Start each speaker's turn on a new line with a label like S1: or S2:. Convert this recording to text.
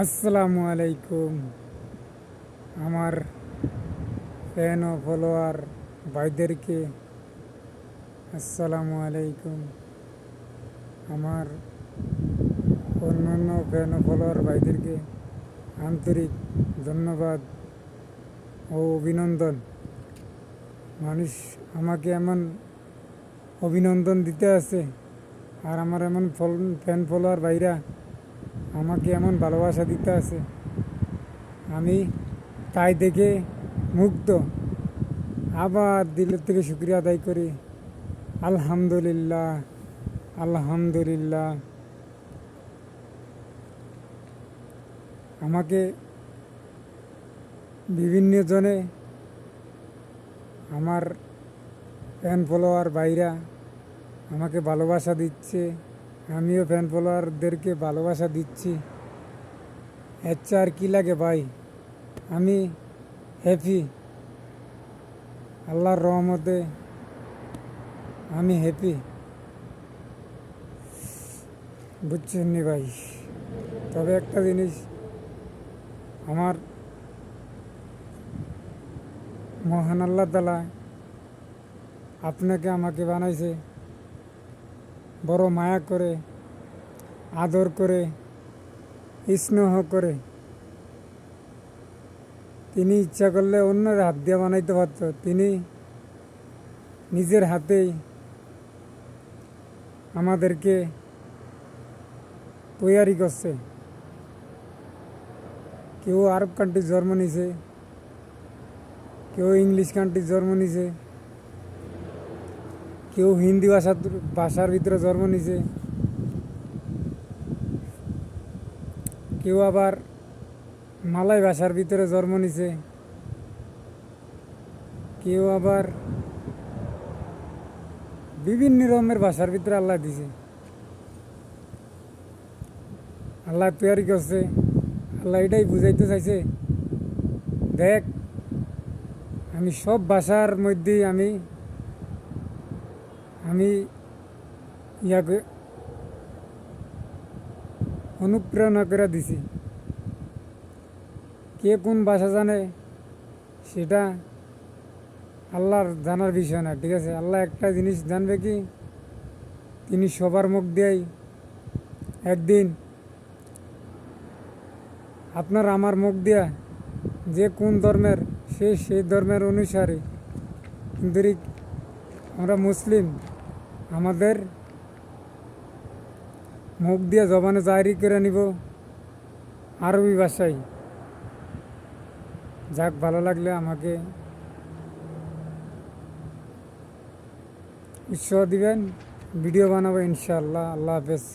S1: আসসালামু আলাইকুম। আমার ফ্যান ও ফলোয়ার ভাইদেরকে আসসালামু আলাইকুম। আমার অন্যান্য ফ্যান ও ফলোয়ার ভাইদেরকে আন্তরিক ধন্যবাদ ও অভিনন্দন। মানুষ আমাকে এমন অভিনন্দন দিতে আছে, আর আমার এমন ফ্যান ফলোয়ার ভাইরা আমাকে এমন ভালোবাসা দিতে আছে, আমি তাই দেখে মুগ্ধ। আবার দিলের থেকে শুক্রিয়া আদায় করি। আলহামদুলিল্লাহ, আলহামদুলিল্লাহ। আমাকে বিভিন্ন জনে, আমার ফ্যান ফলোয়ার ভাইরা আমাকে ভালোবাসা দিচ্ছে, আমিও ফ্যান ফলোয়ারদেরকে ভালোবাসা দিচ্ছি। এর চেয়ে আর কী লাগে ভাই? আমি হ্যাপি, আল্লাহর রহমতে আমি হ্যাপি। বুঝছেন নি ভাই? তবে একটা জিনিস, আমার মহান আল্লাহ তাআলা আপনাকে আমাকে বানাইছে বড় মায়া করে, আদর করে, স্নেহ করে। তিনি ইচ্ছা করলে অন্যের হাত দিয়ে বানাইতে পারত, তিনি নিজের হাতেই আমাদেরকে তৈয়ারি করছে। কেউ আরব কান্ট্রি জন্ম নিছে, কেউ ইংলিশ কান্ট্রি জন্ম নিছে, কেউ হিন্দি ভাষার ভিতরে জন্ম নিছে, কেউ আবার মালয় ভাষার ভিতরে জন্ম নিছে, কেউ আবার বিভিন্ন রকমের ভাষার ভিতরে আল্লাহ দিছে। আল্লাহ তৈরি করছে। আল্লাহ এটাই বুঝাইতে চাইছে, দেখ আমি সব ভাষার মধ্যেই আমি ইয়াকে অনুপ্রেরণা করে দিছি। কে কোন ভাষা জানে সেটা আল্লাহর জানার বিষয় না, ঠিক আছে? আল্লাহ একটা জিনিস জানবে কি, তিনি সবার মুখ দিয়েই একদিন আপনার আমার মুখ দিয়া যে কোন ধর্মের, সেই ধর্মের অনুসারে। কিন্তু আমরা মুসলিম, আমাদের মুখ দিয়ে জবানে জারি করে নিব আরবি ভাষায়। যাক, ভালো লাগলে আমাকে উৎসাহ দিবেন, ভিডিও বানাবো ইনশাআল্লাহ। আল্লাহ হাফেজ।